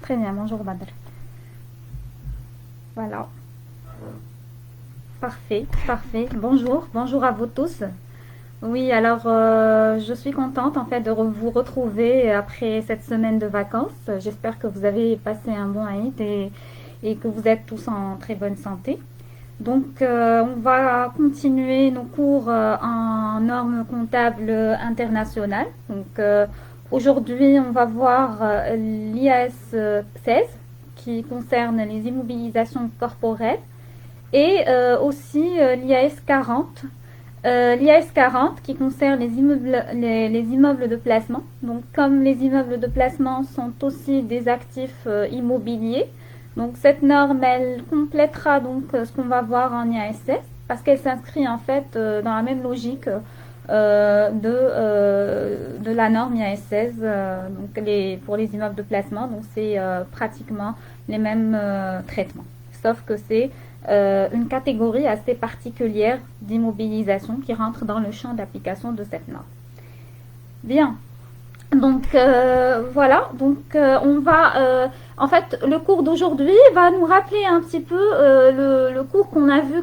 Très bien, bonjour Badr. Voilà, parfait, parfait. Bonjour, bonjour à vous tous. Oui, alors je suis contente en fait de vous retrouver après cette semaine de vacances. J'espère que vous avez passé un bon Aïd et que vous êtes tous en très bonne santé. Donc, on va continuer nos cours en normes comptables internationales. Donc, aujourd'hui, on va voir l'IAS 16 qui concerne les immobilisations corporelles et aussi l'IAS 40. L'IAS 40 qui concerne les immeubles de placement. Donc, comme les immeubles de placement sont aussi des actifs immobiliers, donc cette norme, elle complétera donc ce qu'on va voir en IASS parce qu'elle s'inscrit en fait dans la même logique de la norme IAS16 pour les immeubles de placement. Donc c'est pratiquement les mêmes traitements, sauf que c'est une catégorie assez particulière d'immobilisation qui rentre dans le champ d'application de cette norme. Bien. Donc voilà, donc on va en fait le cours d'aujourd'hui va nous rappeler un petit peu le cours qu'on a vu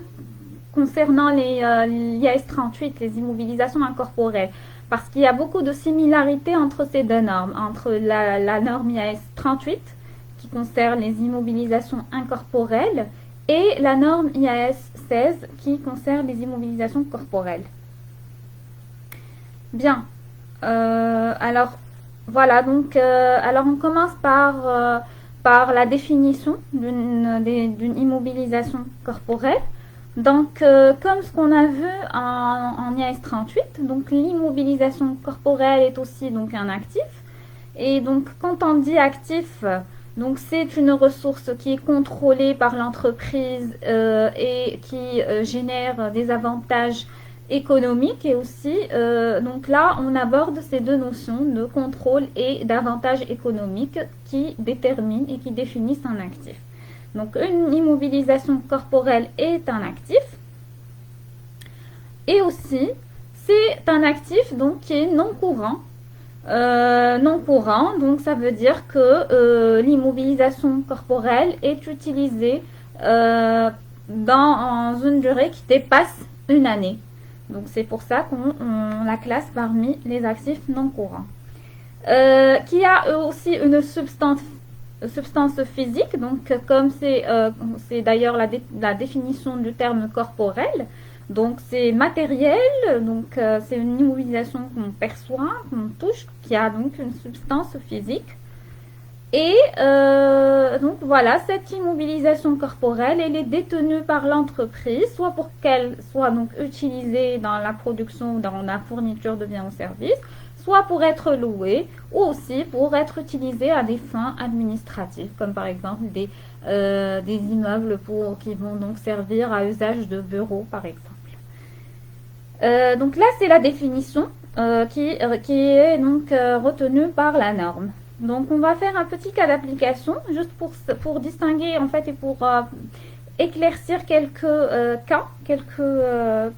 concernant l'IAS 38, les immobilisations incorporelles, parce qu'il y a beaucoup de similarités entre ces deux normes, entre la norme IAS 38 qui concerne les immobilisations incorporelles et la norme IAS 16 qui concerne les immobilisations corporelles. Bien. Alors voilà, donc alors on commence par la définition d'une immobilisation corporelle. Donc comme ce qu'on a vu en IAS 38, donc l'immobilisation corporelle est aussi donc un actif. Et donc quand on dit actif, donc c'est une ressource qui est contrôlée par l'entreprise et qui génère des avantages économique et aussi, donc là, on aborde ces deux notions de contrôle et d'avantage économique qui déterminent et qui définissent un actif. Donc, une immobilisation corporelle est un actif et aussi, c'est un actif donc, qui est non courant. Non courant, donc ça veut dire que l'immobilisation corporelle est utilisée dans une durée qui dépasse une année. Donc c'est pour ça qu'on la classe parmi les actifs non courants. Qui a aussi une substance physique, donc comme c'est d'ailleurs la définition du terme corporel, donc c'est matériel, donc c'est une immobilisation qu'on perçoit, qu'on touche, qui a donc une substance physique. Et donc voilà, cette immobilisation corporelle, elle est détenue par l'entreprise, soit pour qu'elle soit donc utilisée dans la production, dans la fourniture de biens ou services, soit pour être louée, ou aussi pour être utilisée à des fins administratives, comme par exemple des immeubles qui vont donc servir à usage de bureaux, par exemple. Donc là, c'est la définition qui est donc retenue par la norme. Donc, on va faire un petit cas d'application, juste pour distinguer, en fait, et pour éclaircir quelques cas, quelques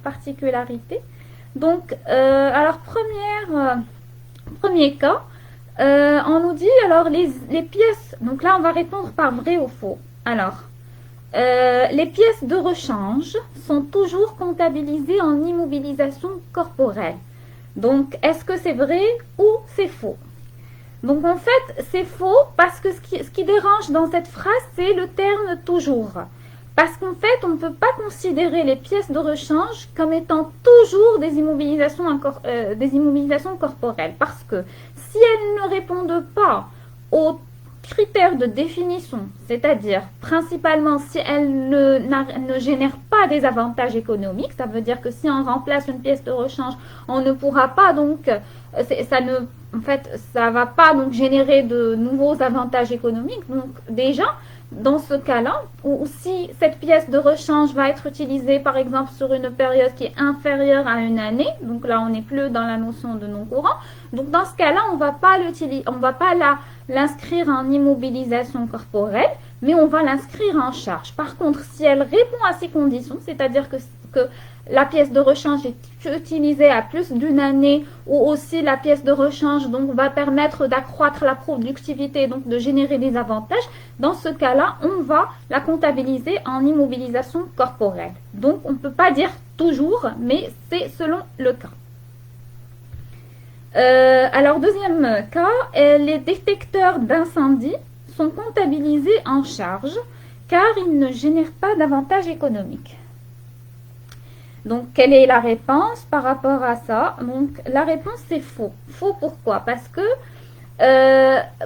particularités. Donc, alors, premier cas, on nous dit, alors, les pièces, donc là, on va répondre par vrai ou faux. Alors, les pièces de rechange sont toujours comptabilisées en immobilisation corporelle. Donc, est-ce que c'est vrai ou c'est faux? Donc en fait, c'est faux parce que ce qui dérange dans cette phrase, c'est le terme toujours. Parce qu'en fait, on ne peut pas considérer les pièces de rechange comme étant toujours des immobilisations corporelles. Parce que si elles ne répondent pas aux critères de définition, c'est-à-dire principalement si elles ne génèrent pas des avantages économiques, ça veut dire que si on remplace une pièce de rechange, on ne pourra pas donc, en fait, ça va pas donc générer de nouveaux avantages économiques. Donc déjà, dans ce cas-là, ou si cette pièce de rechange va être utilisée par exemple sur une période qui est inférieure à une année, donc là on n'est plus dans la notion de non courant, donc dans ce cas-là on va pas l'inscrire en immobilisation corporelle, mais on va l'inscrire en charge. Par contre, si elle répond à ces conditions, c'est-à-dire que que la pièce de rechange est utilisée à plus d'une année, ou aussi la pièce de rechange donc va permettre d'accroître la productivité, donc de générer des avantages, dans ce cas-là, on va la comptabiliser en immobilisation corporelle. Donc on ne peut pas dire toujours, mais c'est selon le cas. Alors deuxième cas, les détecteurs d'incendie sont comptabilisés en charge car ils ne génèrent pas d'avantages économiques. Donc, quelle est la réponse par rapport à ça? Donc, la réponse, c'est faux. Faux pourquoi? Parce que,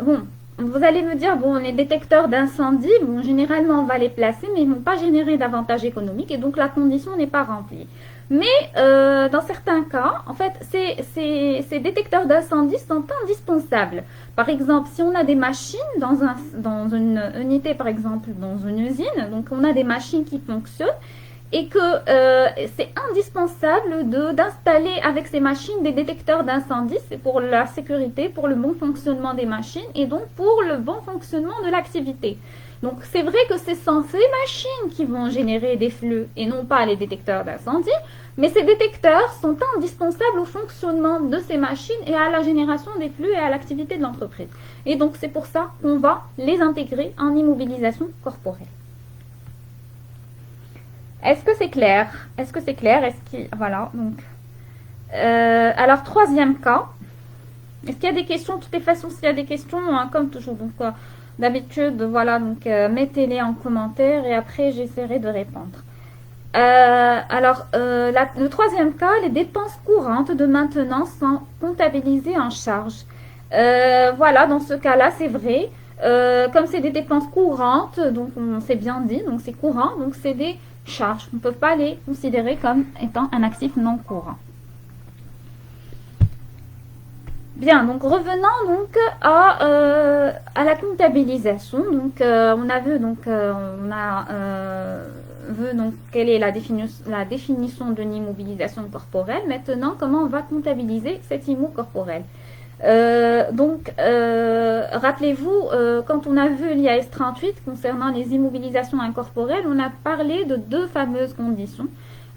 bon, vous allez me dire, bon, les détecteurs d'incendie, bon, généralement, on va les placer, mais ils ne vont pas générer d'avantages économiques et donc la condition n'est pas remplie. Mais, dans certains cas, en fait, ces détecteurs d'incendie sont indispensables. Par exemple, si on a des machines dans une unité, par exemple, dans une usine, donc on a des machines qui fonctionnent, et que c'est indispensable d'installer avec ces machines des détecteurs d'incendie. C'est pour la sécurité, pour le bon fonctionnement des machines et donc pour le bon fonctionnement de l'activité. Donc c'est vrai que ce sont ces machines qui vont générer des flux et non pas les détecteurs d'incendie, mais ces détecteurs sont indispensables au fonctionnement de ces machines et à la génération des flux et à l'activité de l'entreprise. Et donc c'est pour ça qu'on va les intégrer en immobilisation corporelle. Est-ce que c'est clair? Est-ce que c'est clair? Voilà, donc. Alors, troisième cas. Est-ce qu'il y a des questions? De toutes les façons, s'il y a des questions, hein, comme toujours, donc d'habitude, voilà, donc mettez-les en commentaire et après, j'essaierai de répondre. Le troisième cas, les dépenses courantes de maintenance sont comptabilisées en charge. Voilà, dans ce cas-là, c'est vrai. Comme c'est des dépenses courantes, donc on s'est bien dit, donc c'est courant, donc c'est des charges. On ne peut pas les considérer comme étant un actif non courant. Bien, donc revenons donc à la comptabilisation. Donc on a vu donc quelle est la définition d'une immobilisation corporelle. Maintenant, comment on va comptabiliser cette immo corporelle? Rappelez-vous, quand on a vu l'IAS 38 concernant les immobilisations incorporelles, on a parlé de deux fameuses conditions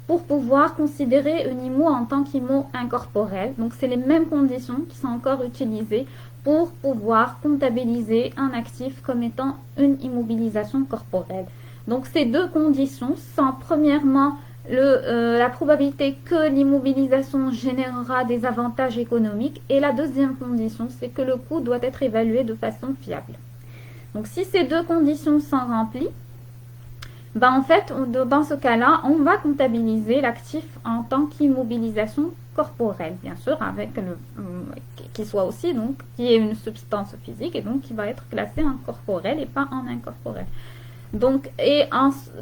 pour pouvoir considérer une IMO en tant qu'IMO incorporelle. Donc, c'est les mêmes conditions qui sont encore utilisées pour pouvoir comptabiliser un actif comme étant une immobilisation corporelle. Donc, ces deux conditions sont premièrement la probabilité que l'immobilisation générera des avantages économiques et la deuxième condition, c'est que le coût doit être évalué de façon fiable. Donc, si ces deux conditions sont remplies, en fait, dans ce cas-là, on va comptabiliser l'actif en tant qu'immobilisation corporelle, bien sûr, avec qui soit aussi, donc, qui est une substance physique et donc qui va être classée en corporel et pas en incorporel. Donc,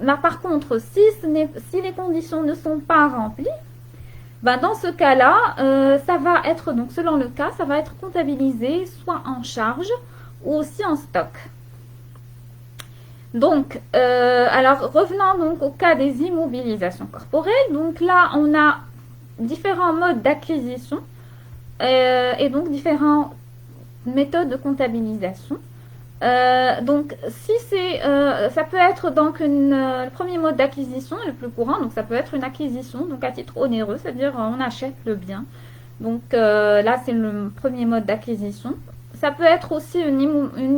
là, par contre, si les conditions ne sont pas remplies, dans ce cas-là, ça va être, donc selon le cas, ça va être comptabilisé soit en charge ou aussi en stock. Donc, alors revenons donc au cas des immobilisations corporelles. Donc là, on a différents modes d'acquisition et donc différentes méthodes de comptabilisation. Donc, si ça peut être donc le premier mode d'acquisition, le plus courant, donc ça peut être une acquisition, donc à titre onéreux, c'est-à-dire on achète le bien. Donc là, c'est le premier mode d'acquisition. Ça peut être aussi une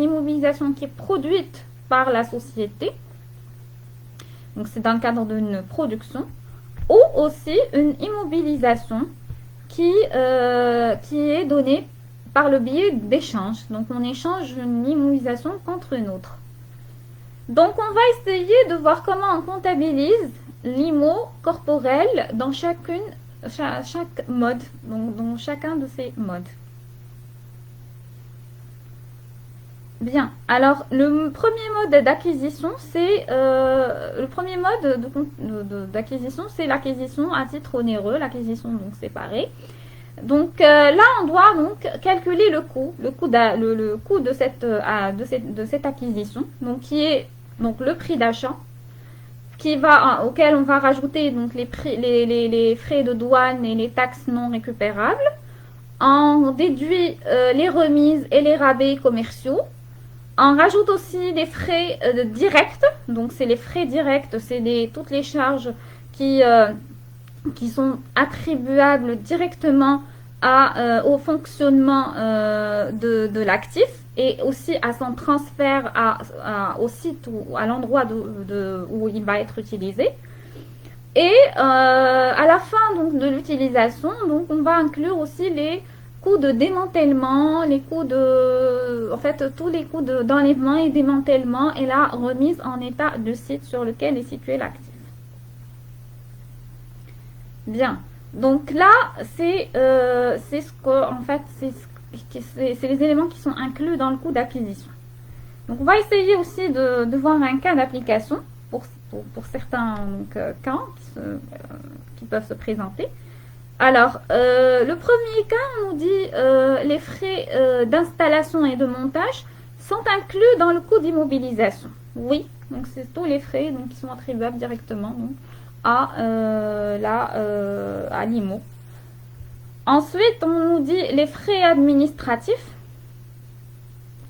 immobilisation qui est produite par la société. Donc, c'est dans le cadre d'une production. Ou aussi une immobilisation qui est donnée par le biais d'échange. Donc, on échange une immobilisation contre une autre. Donc, on va essayer de voir comment on comptabilise l'IMO corporel dans chaque mode, donc dans chacun de ces modes. Bien, alors le premier mode d'acquisition, c'est d'acquisition, c'est l'acquisition à titre onéreux, l'acquisition donc séparée. Donc là, on doit donc calculer le coût de cette acquisition, donc qui est donc le prix d'achat, auquel on va rajouter donc les frais de douane et les taxes non récupérables. On déduit les remises et les rabais commerciaux. On rajoute aussi les frais directs, donc c'est les frais directs, c'est toutes les charges qui sont attribuables directement au fonctionnement de l'actif et aussi à son transfert au site ou à l'endroit où il va être utilisé. Et à la fin donc, de l'utilisation, donc, on va inclure aussi les coûts de démantèlement, les coûts en fait, tous les coûts d'enlèvement et démantèlement et la remise en état du site sur lequel est situé l'actif. Bien. Donc là, c'est ce que, en fait, c'est les éléments qui sont inclus dans le coût d'acquisition. Donc on va essayer aussi de voir un cas d'application pour certains cas qui peuvent se présenter. Alors, le premier cas, on nous dit les frais d'installation et de montage sont inclus dans le coût d'immobilisation. Oui, donc c'est tous les frais donc, qui sont attribuables directement donc, à l'IMO. Ensuite, on nous dit les frais administratifs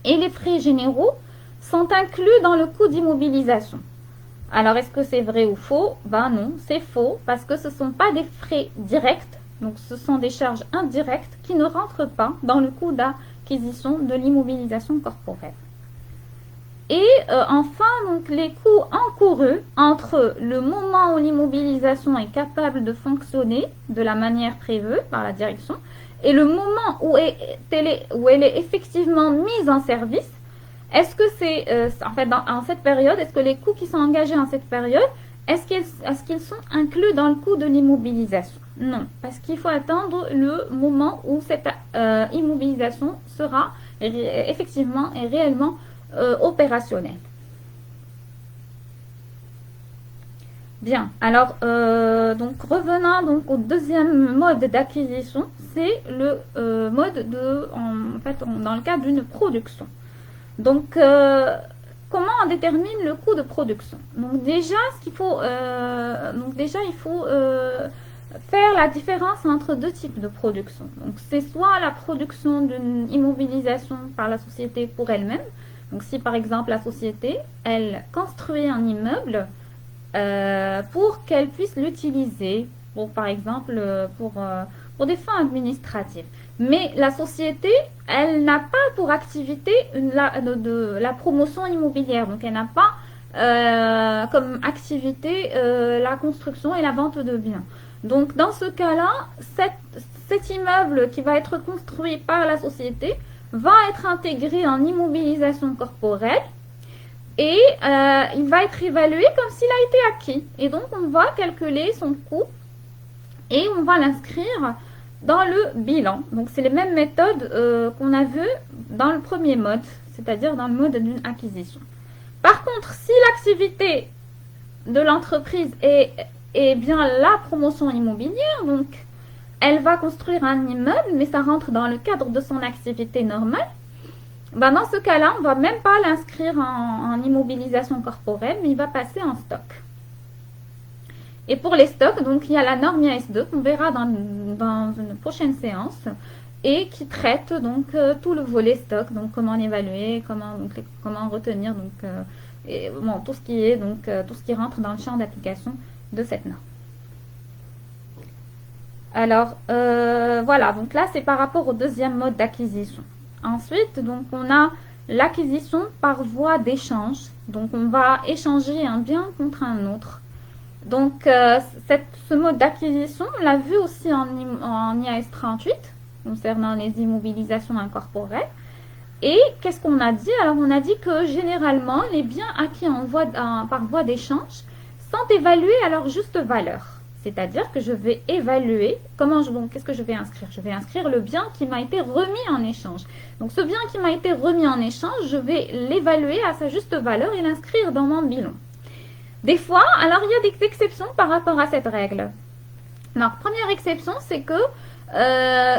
et les frais généraux sont inclus dans le coût d'immobilisation. Alors, est-ce que c'est vrai ou faux? Ben non, c'est faux parce que ce ne sont pas des frais directs, donc ce sont des charges indirectes qui ne rentrent pas dans le coût d'acquisition de l'immobilisation corporelle. Et enfin, donc, les coûts encourus entre le moment où l'immobilisation est capable de fonctionner de la manière prévue par la direction et le moment où elle est effectivement mise en service. Est-ce que c'est, en fait, en cette période, est-ce que les coûts qui sont engagés en cette période, est-ce qu'ils sont inclus dans le coût de l'immobilisation? Non, parce qu'il faut attendre le moment où cette immobilisation sera effectivement et réellement opérationnelle. Bien, alors donc revenons donc au deuxième mode d'acquisition, c'est le mode dans le cadre d'une production. Donc, comment on détermine le coût de production? Donc déjà, il faut faire la différence entre deux types de production. Donc, c'est soit la production d'une immobilisation par la société pour elle-même. Donc, si par exemple la société, elle construit un immeuble pour qu'elle puisse l'utiliser, par exemple, pour des fins administratives. Mais la société, elle n'a pas pour activité la promotion immobilière. Donc, elle n'a pas comme activité la construction et la vente de biens. Donc, dans ce cas-là, cet immeuble qui va être construit par la société va être intégré en immobilisation corporelle et il va être évalué comme s'il a été acquis. Et donc, on va calculer son coût et on va l'inscrire dans le bilan. Donc, c'est les mêmes méthodes qu'on a vues dans le premier mode, c'est-à-dire dans le mode d'une acquisition. Par contre, si l'activité de l'entreprise est bien la promotion immobilière, donc elle va construire un immeuble, mais ça rentre dans le cadre de son activité normale, ben dans ce cas-là, on ne va même pas l'inscrire en immobilisation corporelle, mais il va passer en stock. Et pour les stocks, donc il y a la norme IAS2 qu'on verra dans une prochaine séance et qui traite donc tout le volet stock, donc comment l'évaluer, comment retenir donc tout ce qui rentre dans le champ d'application de cette norme. Alors voilà, donc là c'est par rapport au deuxième mode d'acquisition. Ensuite, donc on a l'acquisition par voie d'échange. Donc on va échanger un bien contre un autre. Donc, ce mode d'acquisition, on l'a vu aussi en IAS 38, concernant les immobilisations incorporelles. Et qu'est-ce qu'on a dit? Alors, on a dit que généralement, les biens acquis par voie d'échange sont évalués à leur juste valeur. C'est-à-dire que je vais évaluer, qu'est-ce que je vais inscrire? Je vais inscrire le bien qui m'a été remis en échange. Donc, ce bien qui m'a été remis en échange, je vais l'évaluer à sa juste valeur et l'inscrire dans mon bilan. Des fois, alors il y a des exceptions par rapport à cette règle. Alors, première exception, c'est que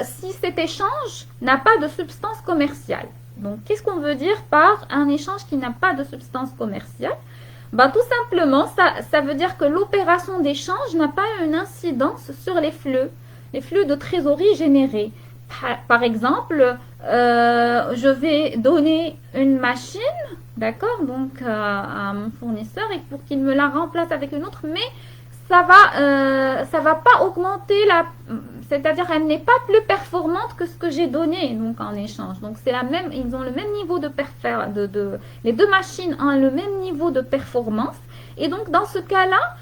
si cet échange n'a pas de substance commerciale. Donc, qu'est-ce qu'on veut dire par un échange qui n'a pas de substance commerciale? Ben, tout simplement, ça veut dire que l'opération d'échange n'a pas une incidence sur les flux de trésorerie générés. Par exemple, je vais donner une machine, d'accord, donc à mon fournisseur et pour qu'il me la remplace avec une autre, mais ça va pas augmenter c'est-à-dire elle n'est pas plus performante que ce que j'ai donné donc en échange. Donc c'est la même, ils ont le même niveau les deux machines ont le même niveau de performance et donc dans ce cas-là,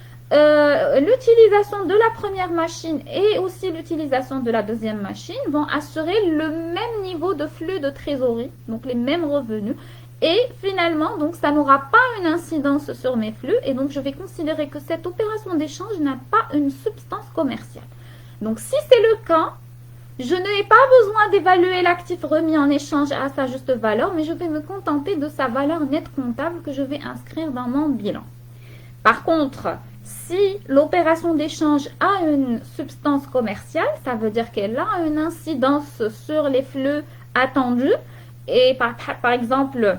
l'utilisation de la première machine et aussi l'utilisation de la deuxième machine vont assurer le même niveau de flux de trésorerie, donc les mêmes revenus. Et finalement, donc ça n'aura pas une incidence sur mes flux et donc je vais considérer que cette opération d'échange n'a pas une substance commerciale. Donc si c'est le cas, je n'ai pas besoin d'évaluer l'actif remis en échange à sa juste valeur, mais je vais me contenter de sa valeur nette comptable que je vais inscrire dans mon bilan. Par contre, si l'opération d'échange a une substance commerciale, ça veut dire qu'elle a une incidence sur les flux attendus. Et par exemple,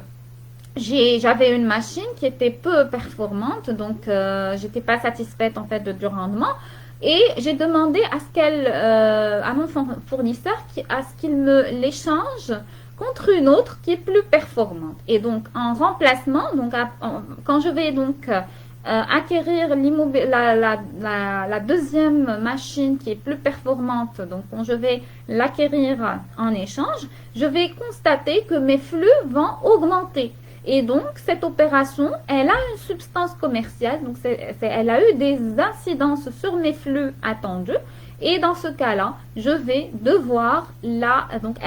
j'avais une machine qui était peu performante, donc j'étais pas satisfaite en fait du rendement. Et j'ai demandé à mon fournisseur à ce qu'il me l'échange contre une autre qui est plus performante. Et donc en remplacement, donc quand je vais donc acquérir la deuxième machine qui est plus performante, donc quand je vais l'acquérir en échange, je vais constater que mes flux vont augmenter. Et donc, cette opération, elle a une substance commerciale, donc elle a eu des incidences sur mes flux attendus. Et dans ce cas-là, je vais devoir donc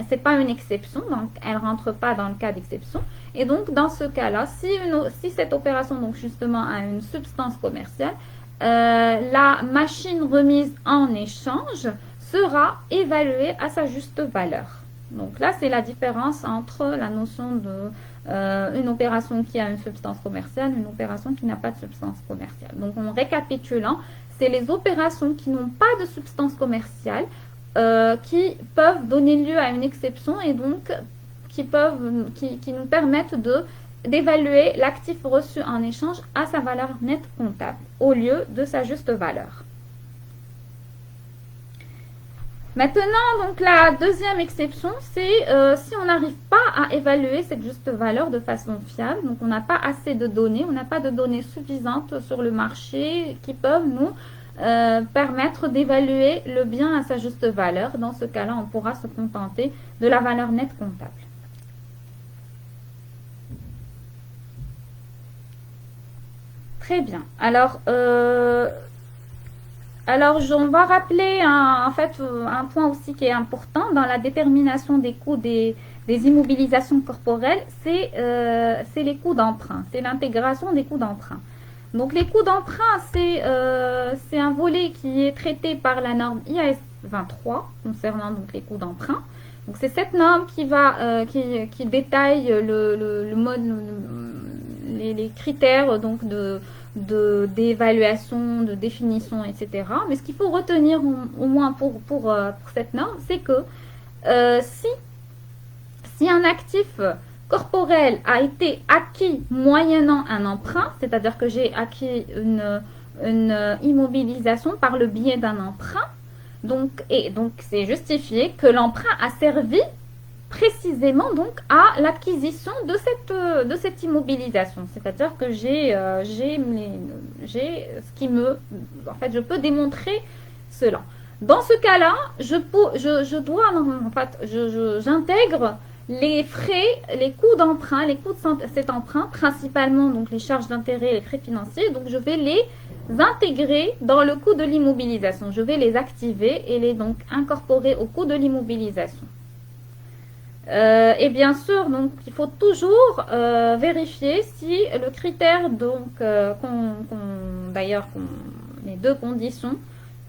c'est pas une exception, donc elle rentre pas dans le cas d'exception. Et donc, dans ce cas-là, si cette opération, donc justement, a une substance commerciale, la machine remise en échange sera évaluée à sa juste valeur. Donc là, c'est la différence entre la notion de une opération qui a une substance commerciale et une opération qui n'a pas de substance commerciale. Donc, en récapitulant, c'est les opérations qui n'ont pas de substance commerciale qui peuvent donner lieu à une exception et donc qui nous permettent d'évaluer l'actif reçu en échange à sa valeur nette comptable au lieu de sa juste valeur. Maintenant, donc la deuxième exception, c'est si on n'arrive pas à évaluer cette juste valeur de façon fiable, donc on n'a pas assez de données, on n'a pas de données suffisantes sur le marché qui peuvent nous permettre d'évaluer le bien à sa juste valeur. Dans ce cas-là, on pourra se contenter de la valeur nette comptable. Très bien. Alors, on va rappeler un point aussi qui est important dans la détermination des coûts des immobilisations corporelles, c'est les coûts d'emprunt, c'est l'intégration des coûts d'emprunt. Donc les coûts d'emprunt, c'est un volet qui est traité par la norme IAS 23 concernant donc les coûts d'emprunt. Donc c'est cette norme qui détaille le mode, les critères donc d'évaluation, de définition, etc. Mais ce qu'il faut retenir au moins pour cette norme, c'est que si un actif corporel a été acquis moyennant un emprunt, c'est-à-dire que j'ai acquis une immobilisation par le biais d'un emprunt, donc c'est justifié que l'emprunt a servi précisément donc à l'acquisition de cette immobilisation, c'est-à-dire que j'ai ce qui je peux démontrer cela. Dans ce cas-là, j'intègre les frais, les coûts d'emprunt, les coûts de cet emprunt, principalement donc les charges d'intérêt et les frais financiers, donc je vais les intégrer dans le coût de l'immobilisation. Je vais les activer et les donc incorporer au coût de l'immobilisation. Et bien sûr, donc il faut toujours vérifier si le critère les deux conditions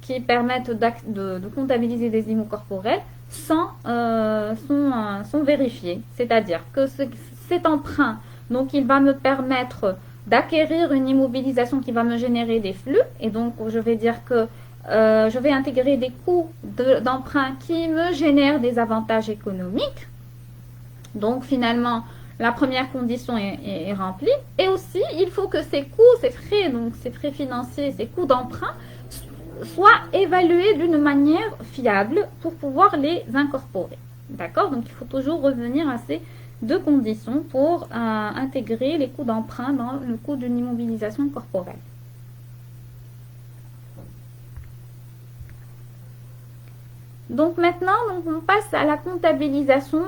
qui permettent de comptabiliser des IMO corporels sont vérifiées. C'est-à-dire que cet emprunt, donc il va me permettre d'acquérir une immobilisation qui va me générer des flux, et donc je vais dire que je vais intégrer des coûts d'emprunt qui me génèrent des avantages économiques. Donc finalement, la première condition est remplie. Et aussi, il faut que ces coûts, ces frais financiers, ces coûts d'emprunt soient évalués d'une manière fiable pour pouvoir les incorporer. D'accord? Donc il faut toujours revenir à ces deux conditions pour intégrer les coûts d'emprunt dans le coût d'une immobilisation corporelle. Donc maintenant, donc, on passe à la comptabilisation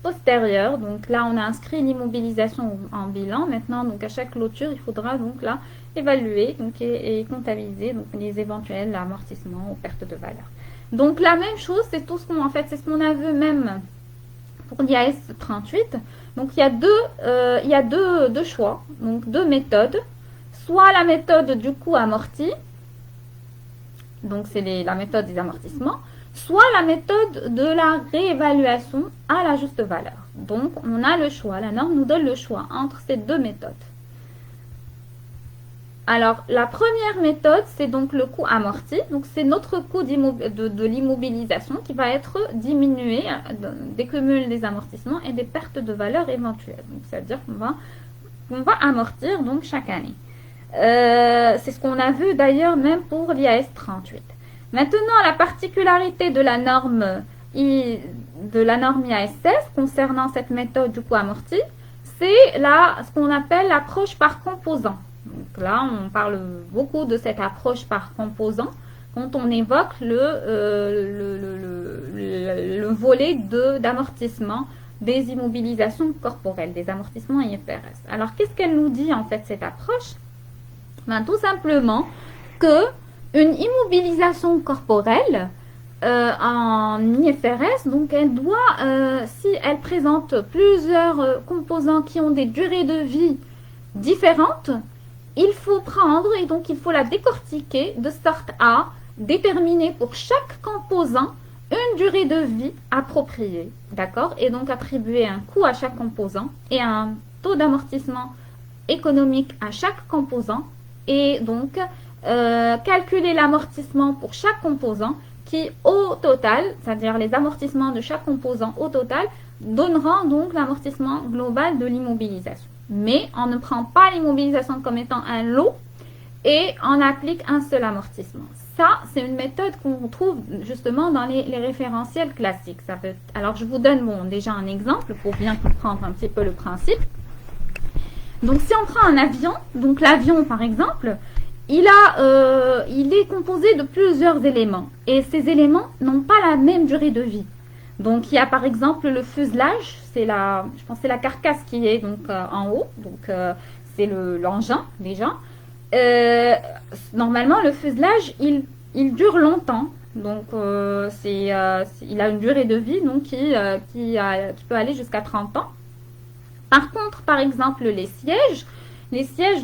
postérieure. Donc là, on a inscrit l'immobilisation en bilan. Maintenant, donc à chaque clôture, il faudra donc là évaluer donc, et comptabiliser donc, les éventuels amortissements ou pertes de valeur. Donc la même chose, c'est tout ce qu'on en fait, c'est ce qu'on a vu même pour l'IAS 38. Donc il y a deux choix, donc deux méthodes. Soit la méthode du coût amorti, donc c'est la méthode des amortissements, soit la méthode de la réévaluation à la juste valeur. Donc on a le choix, la norme nous donne le choix entre ces deux méthodes. Alors la première méthode, c'est donc le coût amorti, donc c'est notre coût de l'immobilisation qui va être diminué des cumuls des amortissements et des pertes de valeur éventuelles. Donc c'est-à-dire qu'on va amortir donc chaque année. C'est ce qu'on a vu d'ailleurs même pour l'IAS 38. Maintenant, la particularité de la norme IAS 16 concernant cette méthode du coût amorti, c'est ce qu'on appelle l'approche par composant. Donc là, on parle beaucoup de cette approche par composant quand on évoque le volet d'amortissement des immobilisations corporelles, des amortissements IFRS. Alors, qu'est-ce qu'elle nous dit en fait cette approche? Ben, tout simplement que une immobilisation corporelle en IFRS, donc elle doit, si elle présente plusieurs composants qui ont des durées de vie différentes, il faut prendre et donc il faut la décortiquer de sorte à déterminer pour chaque composant une durée de vie appropriée, d'accord? Et donc attribuer un coût à chaque composant et un taux d'amortissement économique à chaque composant et donc calculer l'amortissement pour chaque composant qui au total, c'est-à-dire les amortissements de chaque composant au total, donneront donc l'amortissement global de l'immobilisation. Mais on ne prend pas l'immobilisation comme étant un lot et on applique un seul amortissement. Ça, c'est une méthode qu'on trouve justement dans les référentiels classiques. Alors, je vous donne déjà un exemple pour bien comprendre un petit peu le principe. Donc, si on prend un avion, donc l'avion par exemple, il est composé de plusieurs éléments et ces éléments n'ont pas la même durée de vie. Donc, il y a par exemple le fuselage, je pense que c'est la carcasse qui est donc en haut, donc c'est l'engin déjà. Normalement, le fuselage, il dure longtemps, donc il a une durée de vie donc qui peut aller jusqu'à 30 ans. Par contre, par exemple, les sièges,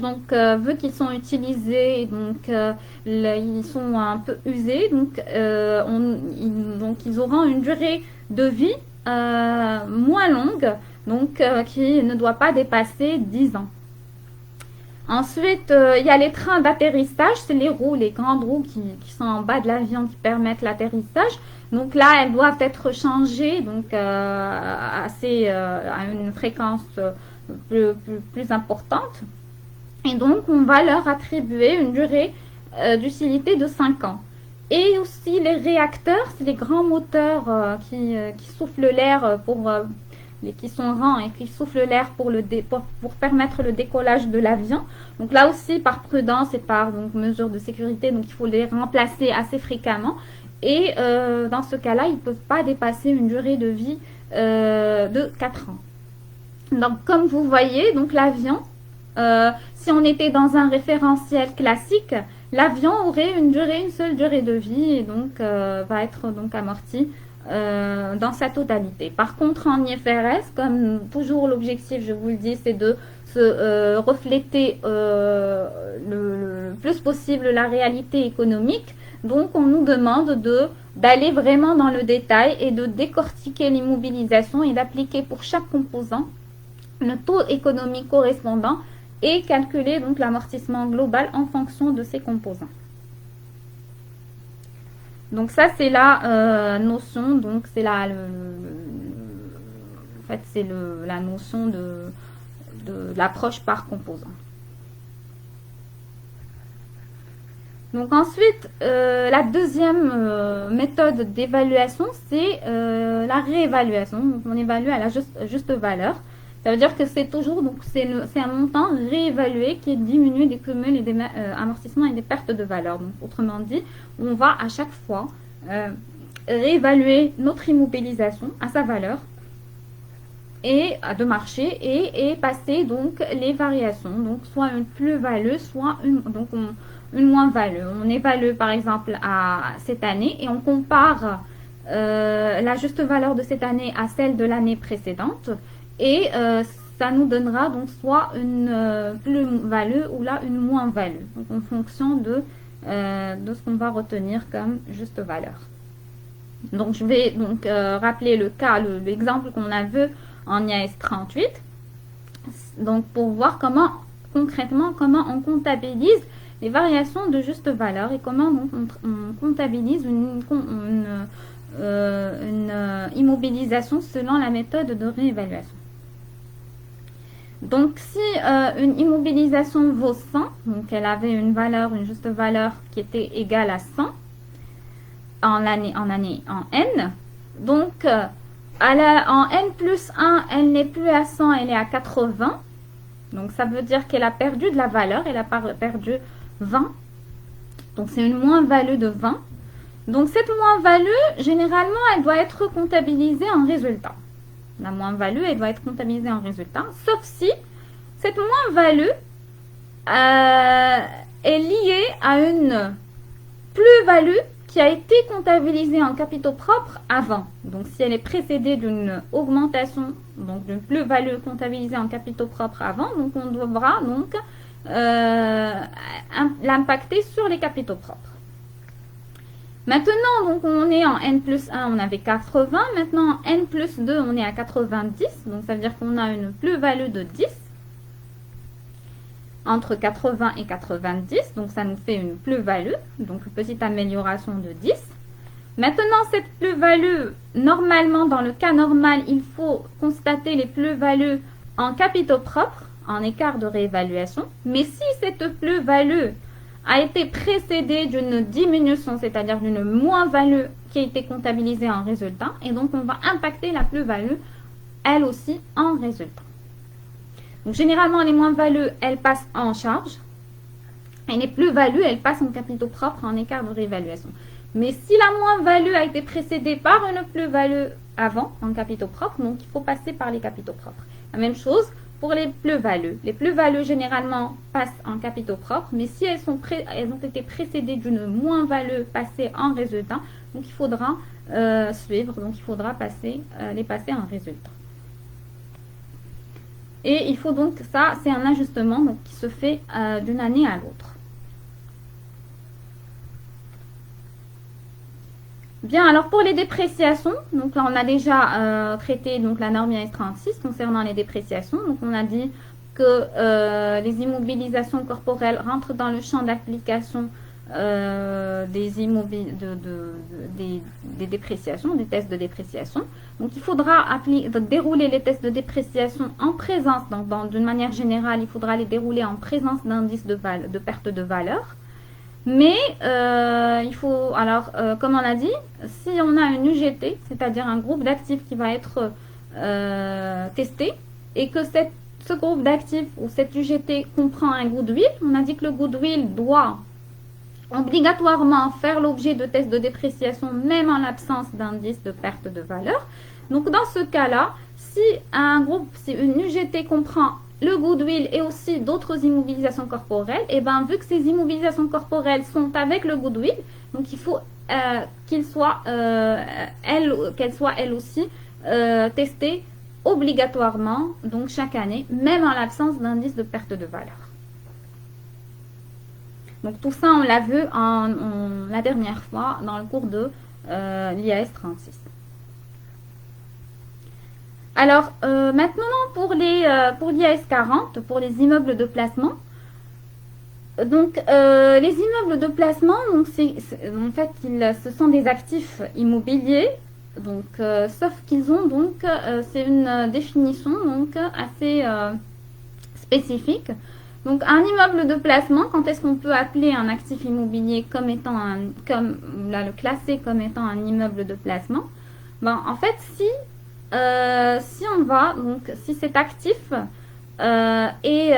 donc, vu qu'ils sont utilisés, donc, ils sont un peu usés, donc, ils auront une durée de vie moins longue, donc, qui ne doit pas dépasser 10 ans. Ensuite, il y a les trains d'atterrissage, c'est les grandes roues qui sont en bas de l'avion qui permettent l'atterrissage. Donc là, elles doivent être changées donc, à une fréquence plus importante. Et donc, on va leur attribuer une durée d'utilité de 5 ans. Et aussi, les réacteurs, c'est les grands moteurs qui soufflent l'air qui sont rangs et qui soufflent l'air pour permettre le décollage de l'avion. Donc là aussi, par prudence et par mesure de sécurité, donc il faut les remplacer assez fréquemment. Et dans ce cas-là, ils ne peuvent pas dépasser une durée de vie de 4 ans. Donc, comme vous voyez, donc l'avion, si on était dans un référentiel classique, l'avion aurait une seule durée de vie et donc va être donc amorti dans sa totalité. Par contre, en IFRS, comme toujours l'objectif, je vous le dis, c'est de se refléter le plus possible la réalité économique. Donc, on nous demande d'aller vraiment dans le détail et de décortiquer l'immobilisation et d'appliquer pour chaque composant le taux économique correspondant et calculer donc l'amortissement global en fonction de ces composants. Donc ça c'est la notion, donc c'est la notion de l'approche par composant. Donc ensuite, la deuxième méthode d'évaluation, c'est la réévaluation. Donc on évalue à la juste valeur. Ça veut dire que c'est toujours, donc c'est un montant réévalué qui est diminué des cumuls et des amortissements et des pertes de valeur. Donc autrement dit, on va à chaque fois réévaluer notre immobilisation à sa valeur et de marché et passer donc les variations, donc soit une plus-value, soit une moins-value. On évalue par exemple à cette année et on compare la juste valeur de cette année à celle de l'année précédente et ça nous donnera donc soit une plus-value ou là une moins-value, donc en fonction de ce qu'on va retenir comme juste valeur. Donc je vais donc rappeler le cas, l'exemple qu'on a vu en IAS 38, donc pour voir concrètement comment on comptabilise les variations de juste valeur et comment donc on comptabilise une immobilisation selon la méthode de réévaluation. Donc si une immobilisation vaut 100, donc elle avait une juste valeur qui était égale à 100 en N, donc en N plus 1, elle n'est plus à 100, elle est à 80. Donc ça veut dire qu'elle a perdu de la valeur, elle a perdu 20. Donc c'est une moins-value de 20. Donc cette moins-value, généralement, elle doit être comptabilisée en résultat. La moins-value, elle doit être comptabilisée en résultat, sauf si cette moins-value est liée à une plus-value qui a été comptabilisée en capitaux propres avant. Donc, si elle est précédée d'une augmentation, donc d'une plus-value comptabilisée en capitaux propres avant, donc on devra donc l'impacter sur les capitaux propres. Maintenant, donc on est en N plus 1, on avait 80. Maintenant, en N plus 2, on est à 90. Donc, ça veut dire qu'on a une plus-value de 10 entre 80 et 90. Donc, ça nous fait une plus-value. Donc, une petite amélioration de 10. Maintenant, cette plus-value, normalement, dans le cas normal, il faut constater les plus-values en capitaux propres, en écart de réévaluation. Mais si cette plus-value a été précédée d'une diminution, c'est-à-dire d'une moins-value qui a été comptabilisée en résultat, et donc on va impacter la plus-value, elle aussi, en résultat. Donc généralement, les moins-values, elles passent en charge, et les plus-values, elles passent en capitaux propres, en écart de réévaluation. Mais si la moins-value a été précédée par une plus-value avant, en capitaux propres, donc il faut passer par les capitaux propres. La même chose pour les plus-values. Les plus-values, généralement, passent en capitaux propres, mais si elles ont été précédées d'une moins-value passée en résultat, donc il faudra suivre, donc il faudra les passer en résultat. Et il faut donc, ça, c'est un ajustement donc, qui se fait d'une année à l'autre. Bien, alors pour les dépréciations, donc là on a déjà traité donc, la norme IAS 36 concernant les dépréciations. Donc on a dit que les immobilisations corporelles rentrent dans le champ d'application des dépréciations, des tests de dépréciation. Donc il faudra dérouler les tests de dépréciation en présence, d'une manière générale, il faudra les dérouler en présence d'indices de perte de valeur. Mais il faut, alors comme on a dit, si on a une UGT, c'est-à-dire un groupe d'actifs qui va être testé, et que ce groupe d'actifs ou cette UGT comprend un goodwill, on a dit que le goodwill doit obligatoirement faire l'objet de tests de dépréciation, même en l'absence d'indices de perte de valeur. Donc dans ce cas-là, si une UGT comprend le goodwill et aussi d'autres immobilisations corporelles, et bien vu que ces immobilisations corporelles sont avec le goodwill, donc il faut qu'elles soient elles aussi testées obligatoirement, donc chaque année, même en l'absence d'indice de perte de valeur. Donc tout ça, on l'a vu la dernière fois dans le cours de l'IAS 36. Alors, maintenant, pour l'IAS 40, pour les immeubles de placement, donc les immeubles de placement, donc en fait, ce sont des actifs immobiliers, donc sauf qu'ils ont donc, c'est une définition donc assez spécifique. Donc un immeuble de placement, quand est-ce qu'on peut appeler un actif immobilier comme étant le classer comme étant un immeuble de placement? Ben, en fait, si cet actif est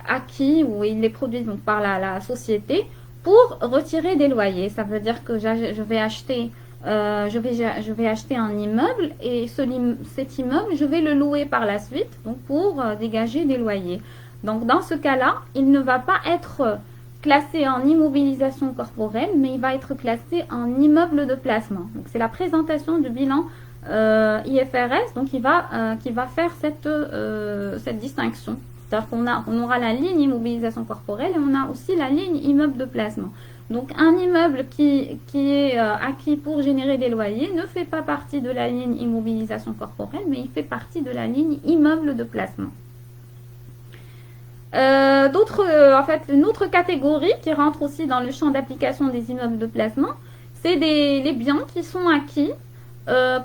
acquis ou il est produit donc, par la société pour retirer des loyers, ça veut dire que je vais acheter je vais acheter un immeuble et cet immeuble, je vais le louer par la suite donc pour dégager des loyers. Donc dans ce cas-là, il ne va pas être classé en immobilisation corporelle, mais il va être classé en immeuble de placement. Donc c'est la présentation du bilan IFRS, donc qui va faire cette distinction. C'est-à-dire qu'on aura la ligne immobilisation corporelle et on a aussi la ligne immeuble de placement. Donc un immeuble qui est acquis pour générer des loyers ne fait pas partie de la ligne immobilisation corporelle, mais il fait partie de la ligne immeuble de placement. En fait, une autre catégorie qui rentre aussi dans le champ d'application des immeubles de placement, c'est les biens qui sont acquis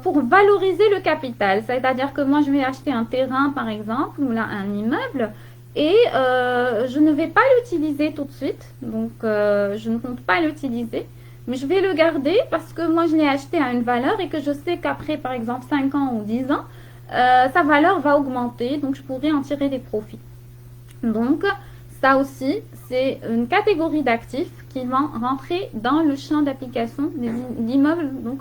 pour valoriser le capital. C'est-à-dire que moi, je vais acheter un terrain, par exemple, ou là, un immeuble, et je ne vais pas l'utiliser tout de suite. Donc, je ne compte pas l'utiliser, mais je vais le garder parce que moi, je l'ai acheté à une valeur et que je sais qu'après, par exemple, 5 ans ou 10 ans, sa valeur va augmenter, donc je pourrai en tirer des profits. Donc, ça aussi, c'est une catégorie d'actifs qui vont rentrer dans le champ d'application des immeubles, donc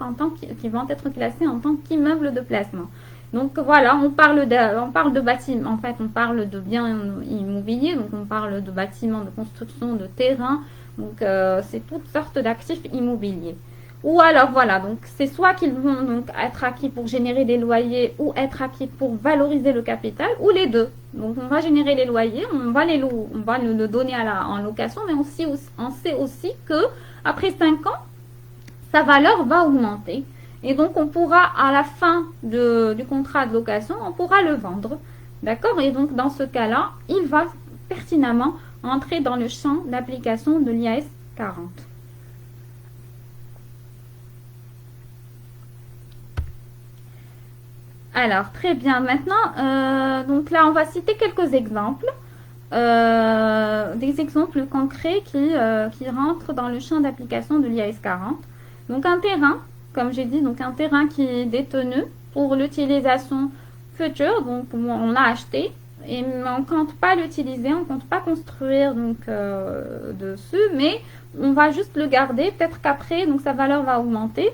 qui vont être classés en tant qu'immeubles de placement. Donc voilà, on parle de bâtiments, en fait, on parle de biens immobiliers, donc on parle de bâtiments, de construction, de terrain, donc c'est toutes sortes d'actifs immobiliers. Ou alors voilà, donc c'est soit qu'ils vont donc être acquis pour générer des loyers ou être acquis pour valoriser le capital, ou les deux. Donc on va générer les loyers, on va le donner en location, mais on sait aussi que après 5 ans, sa valeur va augmenter. Et donc on pourra, à la fin du contrat de location, on pourra le vendre. D'accord? Et donc dans ce cas-là, il va pertinemment entrer dans le champ d'application de l'IAS 40. Alors, très bien. Maintenant, donc là, on va citer quelques exemples. Des exemples concrets qui rentrent dans le champ d'application de l'IAS 40. Donc, un terrain, comme j'ai dit, donc un terrain qui est détenu pour l'utilisation future. Donc, on l'a acheté et on ne compte pas l'utiliser, on ne compte pas construire donc, dessus, mais on va juste le garder. Peut-être qu'après, donc sa valeur va augmenter.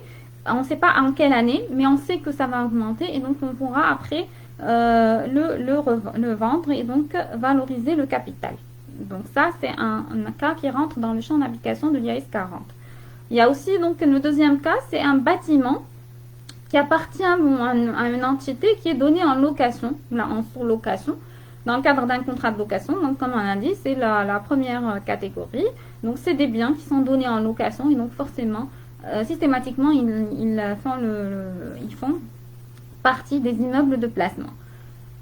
On ne sait pas en quelle année, mais on sait que ça va augmenter et donc on pourra après le vendre et donc valoriser le capital. Donc ça, c'est un cas qui rentre dans le champ d'application de l'IAS 40. Il y a aussi donc le deuxième cas, c'est un bâtiment qui appartient à une entité qui est donnée en location, là en sous-location, dans le cadre d'un contrat de location. Donc comme on a dit, c'est la première catégorie. Donc c'est des biens qui sont donnés en location et donc forcément, systématiquement, ils font partie des immeubles de placement.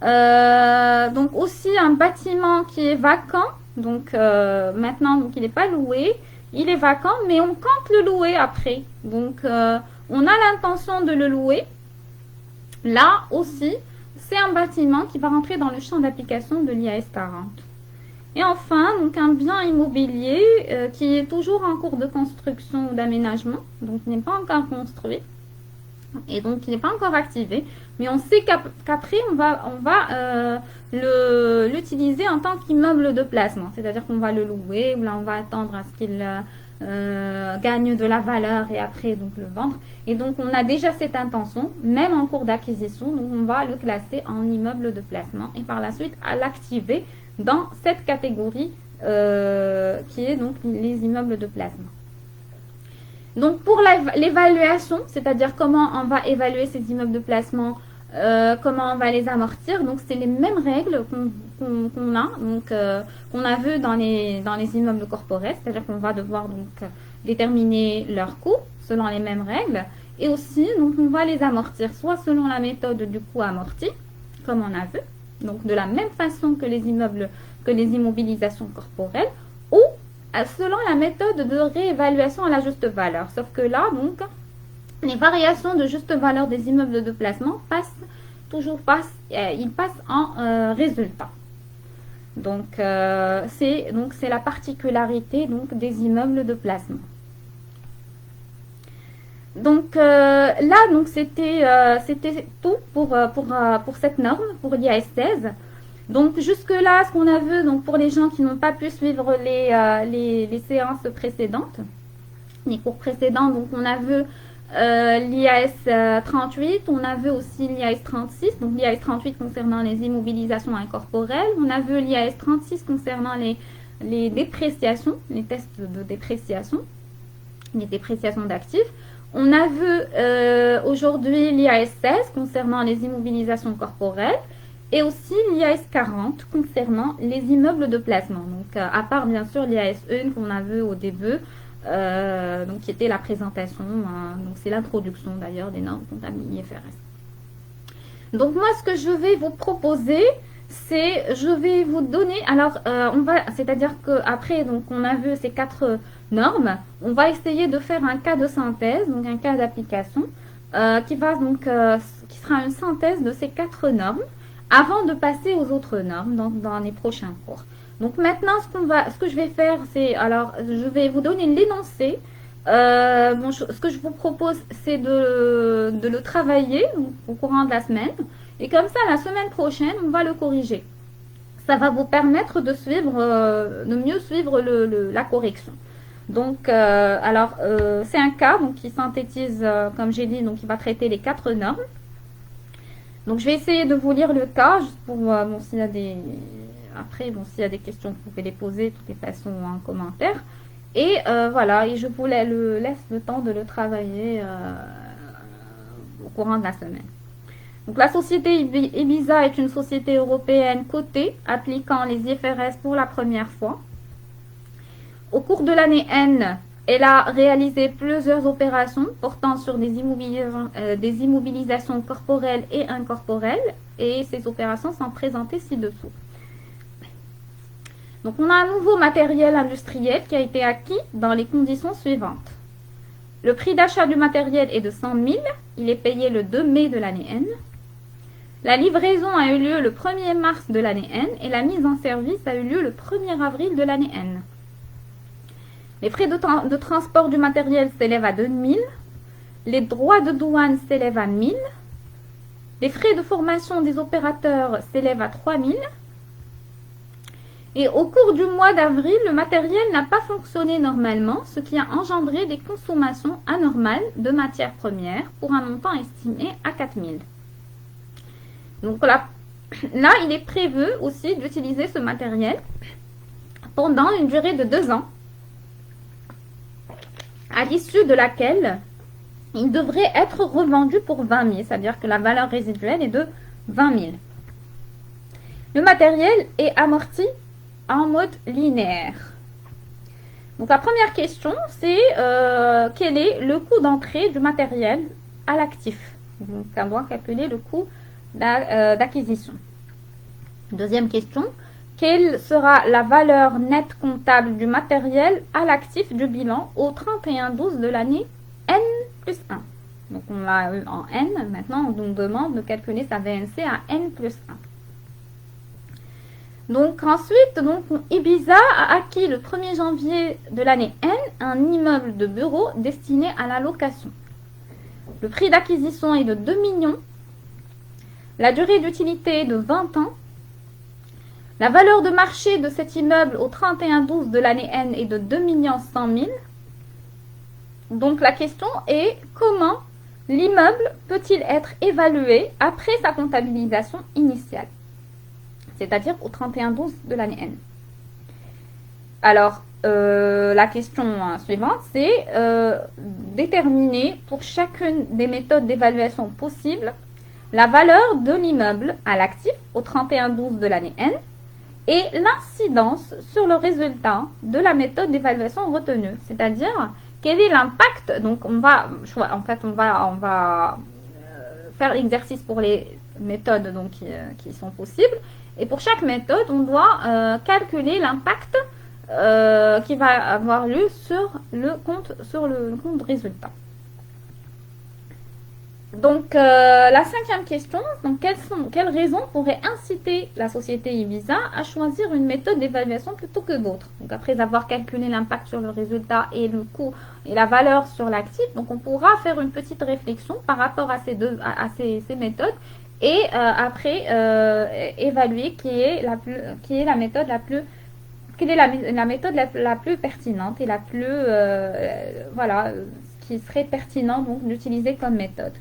Donc aussi un bâtiment qui est vacant, donc maintenant donc il n'est pas loué, il est vacant, mais on compte le louer après. Donc on a l'intention de le louer. Là aussi, c'est un bâtiment qui va rentrer dans le champ d'application de l'IAS 40. Et enfin, donc un bien immobilier qui est toujours en cours de construction ou d'aménagement, donc il n'est pas encore construit et donc il n'est pas encore activé, mais on sait qu'après on va l'utiliser en tant qu'immeuble de placement, c'est-à-dire qu'on va le louer, ou là on va attendre à ce qu'il gagne de la valeur et après donc le vendre. Et donc on a déjà cette intention, même en cours d'acquisition, donc on va le classer en immeuble de placement et par la suite à l'activer dans cette catégorie qui est donc les immeubles de placement. Donc pour l'évaluation, c'est-à-dire comment on va évaluer ces immeubles de placement, comment on va les amortir, donc c'est les mêmes règles qu'on a, donc qu'on a vu dans les immeubles corporels, c'est-à-dire qu'on va devoir donc déterminer leur coût selon les mêmes règles, et aussi donc on va les amortir soit selon la méthode du coût amorti, comme on a vu, donc de la même façon que les immobilisations corporelles, ou selon la méthode de réévaluation à la juste valeur. Sauf que là, donc, les variations de juste valeur des immeubles de placement ils passent en résultat. Donc, c'est la particularité donc, des immeubles de placement. Donc là, donc c'était tout pour cette norme, pour l'IAS 16. Donc jusque-là, ce qu'on a vu, donc pour les gens qui n'ont pas pu suivre les séances précédentes, les cours précédents, donc on a vu L'IAS 38, on a vu aussi l'IAS 36, donc l'IAS 38 concernant les immobilisations incorporelles, on a vu l'IAS 36 concernant les dépréciations, les tests de dépréciation, les dépréciations d'actifs. On a vu aujourd'hui l'IAS 16 concernant les immobilisations corporelles et aussi l'IAS 40 concernant les immeubles de placement. Donc, à part bien sûr l'IAS 1 qu'on a vu au début, donc qui était la présentation, donc c'est l'introduction d'ailleurs des normes comptables IFRS. Donc moi, ce que je vais vous proposer, c'est, je vais vous donner, alors c'est-à-dire qu'après, donc on a vu ces 4 normes, on va essayer de faire un cas de synthèse, donc un cas d'application, qui sera une synthèse de ces 4 normes, avant de passer aux autres normes dans les prochains cours. Donc maintenant, ce que je vais faire, c'est, alors je vais vous donner l'énoncé. Ce que je vous propose, c'est de le travailler donc, au courant de la semaine. Et comme ça, la semaine prochaine, on va le corriger. Ça va vous permettre de mieux suivre la correction. Donc, c'est un cas donc, qui synthétise, comme j'ai dit, donc il va traiter les 4 normes. Donc, je vais essayer de vous lire le cas, juste pour, s'il y a des... Après, s'il y a des questions, vous pouvez les poser de toutes les façons en commentaire. Et voilà, et je vous laisse le temps de le travailler au courant de la semaine. Donc, la société Ibiza est une société européenne cotée, appliquant les IFRS pour la première fois. Au cours de l'année N, elle a réalisé plusieurs opérations portant sur des immobilisations corporelles et incorporelles, et ces opérations sont présentées ci-dessous. Donc, on a un nouveau matériel industriel qui a été acquis dans les conditions suivantes. Le prix d'achat du matériel est de 100 000. Il est payé le 2 mai de l'année N. La livraison a eu lieu le 1er mars de l'année N et la mise en service a eu lieu le 1er avril de l'année N. Les frais de transport du matériel s'élèvent à 2 000. Les droits de douane s'élèvent à 1 000. Les frais de formation des opérateurs s'élèvent à 3 000. Et au cours du mois d'avril, le matériel n'a pas fonctionné normalement, ce qui a engendré des consommations anormales de matières premières pour un montant estimé à 4 000. Donc là, il est prévu aussi d'utiliser ce matériel pendant une durée de 2 ans, à l'issue de laquelle il devrait être revendu pour 20 000, c'est-à-dire que la valeur résiduelle est de 20 000. Le matériel est amorti en mode linéaire. Donc la première question, c'est quel est le coût d'entrée du matériel à l'actif. Donc on doit calculer le coût d'acquisition. Deuxième question, quelle sera la valeur nette comptable du matériel à l'actif du bilan au 31/12 de l'année N plus 1. Donc on l'a eu en N, maintenant on nous demande de calculer sa VNC à N plus 1. Donc ensuite, Ibiza a acquis le 1er janvier de l'année N un immeuble de bureau destiné à la location. Le prix d'acquisition est de 2 millions. La durée d'utilité est de 20 ans. La valeur de marché de cet immeuble au 31/12 de l'année N est de 2 100 000. Donc la question est comment l'immeuble peut-il être évalué après sa comptabilisation initiale, c'est-à-dire au 31/12 de l'année N. Alors, la question suivante, c'est déterminer pour chacune des méthodes d'évaluation possibles la valeur de l'immeuble à l'actif au 31/12 de l'année N et l'incidence sur le résultat de la méthode d'évaluation retenue, c'est-à-dire quel est l'impact. Donc, on va faire l'exercice pour les méthodes qui sont possibles. Et pour chaque méthode, on doit calculer l'impact qui va avoir lieu sur le compte de résultat. Donc, la 5e question, donc quelles raisons pourraient inciter la société Ibiza à choisir une méthode d'évaluation plutôt que d'autres? Donc, après avoir calculé l'impact sur le résultat et le coût et la valeur sur l'actif, donc on pourra faire une petite réflexion par rapport à ces méthodes et évaluer quelle est la méthode la plus pertinente et la plus qui serait pertinent donc d'utiliser comme méthode.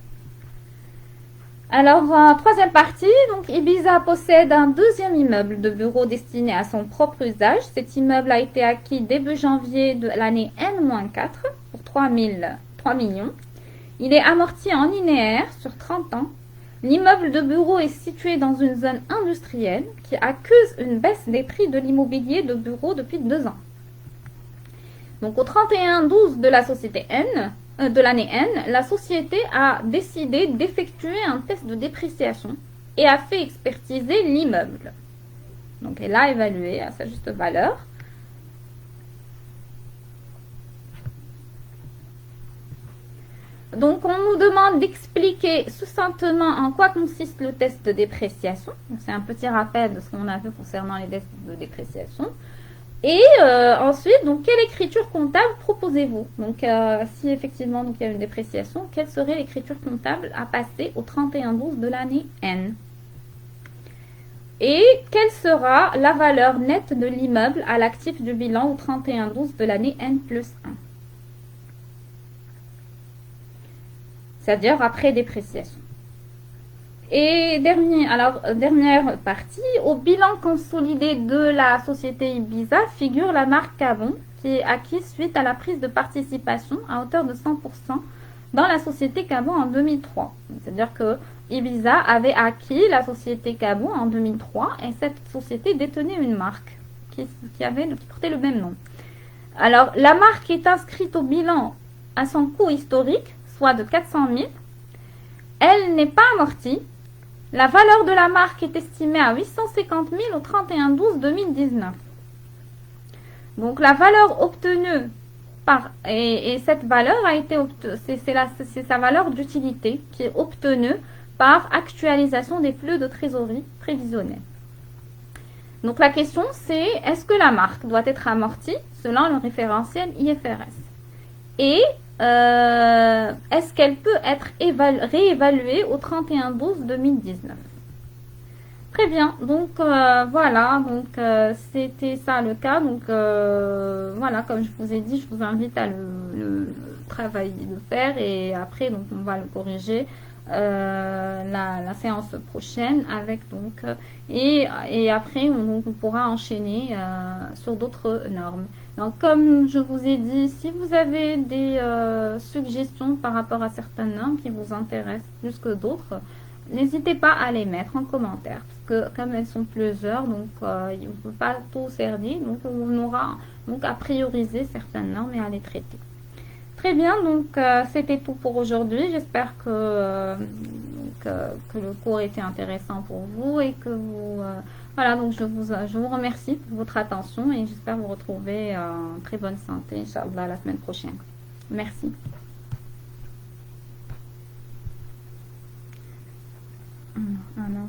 Alors, troisième partie, donc Ibiza possède un deuxième immeuble de bureau destiné à son propre usage. Cet immeuble a été acquis début janvier de l'année N-4 pour 3 millions. Il est amorti en linéaire sur 30 ans. L'immeuble de bureau est situé dans une zone industrielle qui accuse une baisse des prix de l'immobilier de bureau depuis 2 ans. Donc, au 31-12 de la société N, de l'année N, la société a décidé d'effectuer un test de dépréciation et a fait expertiser l'immeuble. Donc, elle a évalué à sa juste valeur. Donc, on nous demande d'expliquer succinctement en quoi consiste le test de dépréciation. C'est un petit rappel de ce qu'on a vu concernant les tests de dépréciation. Et ensuite, donc, quelle écriture comptable proposez-vous? Donc, si effectivement donc, il y a une dépréciation, quelle serait l'écriture comptable à passer au 31-12 de l'année N? Et quelle sera la valeur nette de l'immeuble à l'actif du bilan au 31-12 de l'année N plus 1? C'est-à-dire après dépréciation. Et dernière partie, au bilan consolidé de la société Ibiza figure la marque Cabon qui est acquise suite à la prise de participation à hauteur de 100% dans la société Cabon en 2003. C'est-à-dire que Ibiza avait acquis la société Cabon en 2003 et cette société détenait une marque qui portait le même nom. Alors, la marque est inscrite au bilan à son coût historique, soit de 400 000. Elle n'est pas amortie. La valeur de la marque est estimée à 850 000 au 31-12-2019. Donc la valeur obtenue et cette valeur a été c'est sa valeur d'utilité qui est obtenue par actualisation des flux de trésorerie prévisionnels. Donc la question c'est est-ce que la marque doit être amortie selon le référentiel IFRS? Et est-ce qu'elle peut être réévaluée au 31-12-2019? Très bien, donc voilà, donc c'était ça le cas. Donc voilà, comme je vous ai dit, je vous invite à le travailler, le faire et après donc on va le corriger la séance prochaine avec donc et après on pourra enchaîner sur d'autres normes. Donc comme je vous ai dit, si vous avez des suggestions par rapport à certaines normes qui vous intéressent plus que d'autres, n'hésitez pas à les mettre en commentaire parce que comme elles sont plusieurs, donc il ne peut pas tout cerner, donc on aura donc à prioriser certaines normes et à les traiter. Très bien, donc c'était tout pour aujourd'hui. J'espère que le cours était intéressant pour vous et que vous... voilà, donc je vous remercie pour votre attention et j'espère vous retrouver en très bonne santé, Inch'Allah, la semaine prochaine. Merci. Alors,